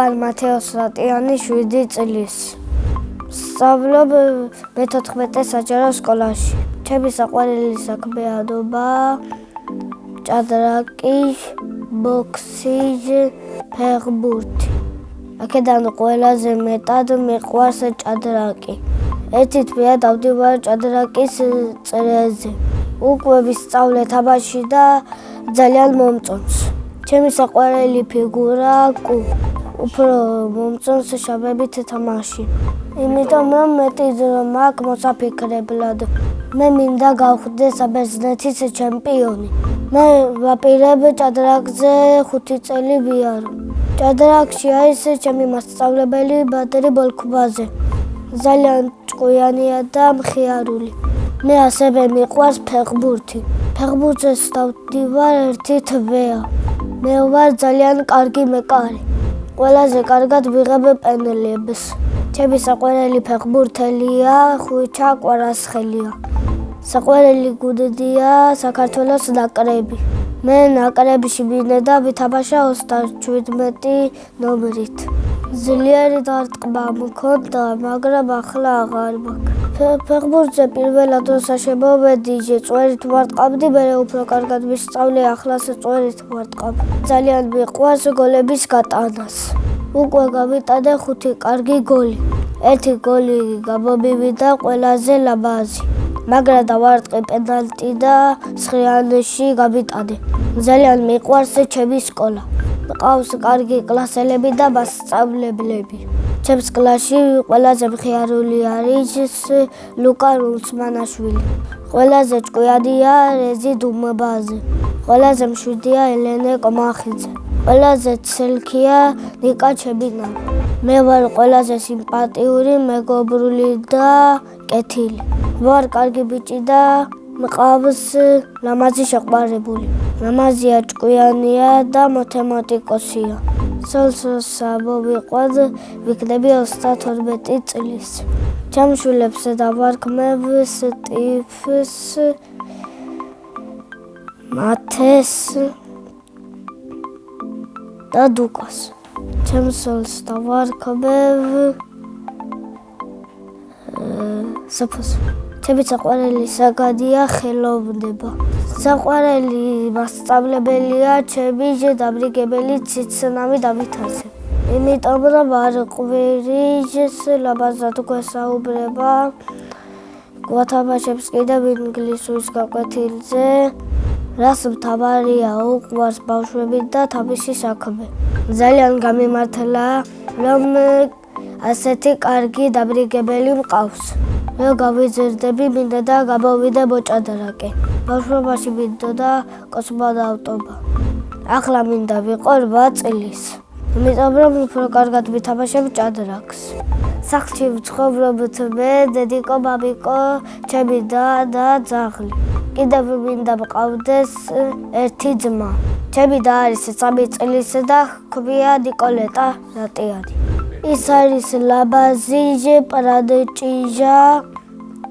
ვარ მათეოს რატიანი 7 წლის. სწავლობ მე-14 საჯარო სკოლაში. ჩემი საყვარელი საქმიანობა ჭადრაკი, ბოქსი, ფეხბურთი. აქედან ყველაზე მეტად მიყვარს ჭადრაკი. ერთი თვეა დავდივარ ჭადრაკის წრეზე. უკვე ვისწავლე თამაში და ძალიან მომწონს. ჩემი საყვარელი ფიგურა უფრო მომწონს შაბებით თამაში. იმიტომ რომ მეტი დრო მაქვს მოსაფიქრებლად. მე მინდა გავხდე საბერძნეთის ჩემპიონი. მე ვაპირებ ჭადრაკზე 5 წელი ვიარო. ჭადრაკში არის ჩემი მასწავლებელი ბადრი ბოლქვაძე. ძალიან ჭკვიანია და მხიარული. მე ასევე მიყვარს ფეხბურთი. ფეხბურთზე დავდივარ ერთი თვეა. მე ვარ ძალიან კარგი მეკარე. ყველაზე კარგად ვიღებ პენალტებს. ჩემი საყვარელი ფეხბურთელია ხვიჩა კვარაცხელია. საყვარელი გუნდია საქართველოს ნაკრები. მე ნაკრებში მინდა ვითამაშა 37 ნომრით. ძლიერი დარტყმა მქონდა, მაგრამ ახლა აღარ მაქვს. ფეხბურთზე პირველად როცა შემოვედი, წვერით ვარტყამდი, მერე უფრო კარგად ვისწავლე, ახლა წვერით ვარტყამ. ძალიან მიყვარს გოლების გატანას. უკვე გავიტანე 5 კარგი გოლი. ერთი გოლი გამომივიდა ყველაზე ლამაზი. მაგრამ დავარტყი პენალტი და სხიანში გავიტანე. ძალიან მიყვარს ჩემი სკოლა. მყავს კარგი კლასელები და მასწავლებლები. ჩემს კლასში ყველაზე მხიარული არის ლუკა რუსმანაშვილი. ყველაზე ჭკვიანია რეზი დუმბაძე. ყველაზე მშვიდია ელენე კომახიძე. ყველაზე ცელქია ნიკა ჩებინავა. მე ვარ ყველაზე სიმპათიური, მეგობრული და კეთილი. ვარ კარგი ბიჭი და მყავს ლამაზი შეყვარებული. ლამაზია, ჭკვიანია და მათემატიკოსია. სოლსა მოვიყვან ვიქნები 32 წლის. ჩემშვილებს დავარქმევ სტივს, მათეს და დუკას. ჩემსოლს დავარქმევ საფოს. ჩემი საყვარელი საგანია ხელოვნება. საყვარელი მასწავლებელია ჩემი დამრიგებელი ციცნამი დავითაზე. იმიტომ რომ არ ყვირიჟს ლამაზად გვესაუბრება. გვათამაშებს კიდევ ინგლისურის გაკვეთილზე. რას მთავარია უყვარს ბავშვები და თავისი საქმე. ძალიან გამიმართლა რომ ასეთი კარგი დამრიგებელი მყავს. რო გავიზრდები მინდა და გამოვიდე მოჭადრაკე. ბავშვობაში მინდოდა კოსმონავტობა. ახლა მინდა ვიყო 8 წლის. იმიტომ რომ უფრო კარგად ვითამაშებ ჭადრაკს. სახლში ვცხოვრობთ მე, დედიკო, მამიკო, ჩემი და ძაღლი. კიდევ მინდა მყავდეს ერთი ძმა. ჩემი და არის 3 წლის და ჰქვია ნიკოლეტა რატიანი. ის არის ლამაზი, პრანჭიჟა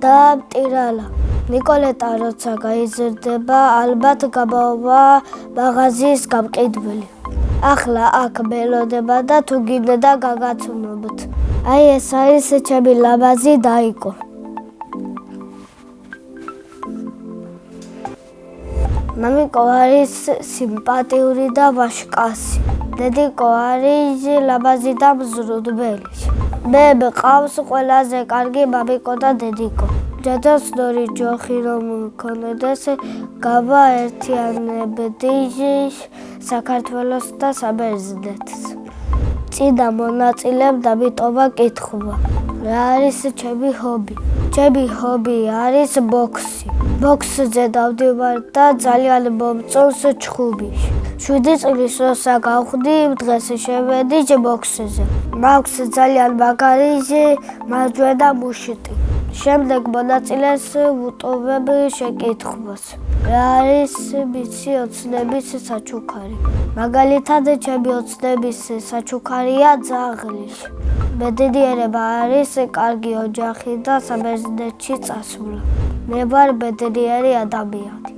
და მტირალა. ნიკოლეტა როცა გაიზრდება, ალბათ გამოვა მაღაზიის გამყიდველი. ახლა აქ მელოდება და თუ გინდა გაგაცნობთ. აი ეს არის ჩემი ლამაზი დაიკო. მამიკო არის სიმპათიური და ვაშკასი. დედიკო არის ლამაზი და მზრუნველი. მე მყავს ყველაზე კარგი მამიკო და დედიკო. ჯადოსნური ჯოხი რომ მქონდეს, გავაერთიანებდი საქართველოს და საბერძნეთს. წინა მონაწილემ დამიტოვა კითხვა. რა არის ჩემი ჰობი? ჩემი ჰობი არის ბოქსი. ბოქსზე დავდივარ და ძალიან მომწონს ჩხუბი. 7 წლის როცა გავხდი, დღეს შევედი ბოქსზე. მაქვს ძალიან მაგარი მარჯვენა მუშტი. შემდეგ მონაწილეს ვუტოვებ შეკითხვას. რა არის მისი ოცნების საჩუქარი? მაგალითად, ჩემი ოცნების საჩუქარია ძაღლი. ბედნიერება არის კარგი ოჯახი და საბერძნეთში წასვლა. მე ვარ ბედნიერი ადამიანი.